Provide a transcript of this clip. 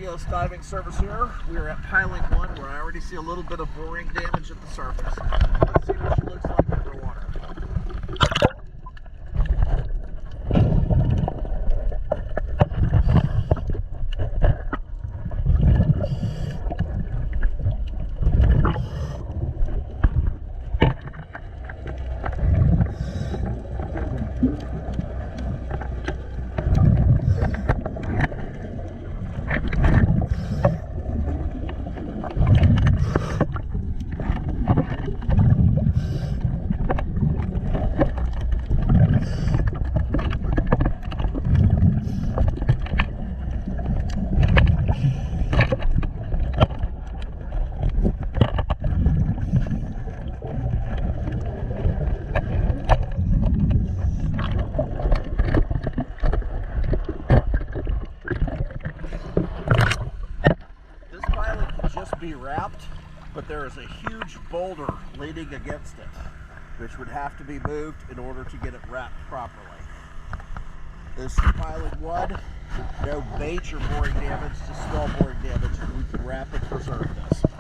GS diving service here. We are at piling 1 where I already see a little bit of boring damage at the surface. Let's see what she looks like underwater. Just be wrapped, but there is a huge boulder leaning against it, which would have to be moved in order to get it wrapped properly. This is piling 1, no major boring damage, just small boring damage, and we can wrap and preserve this.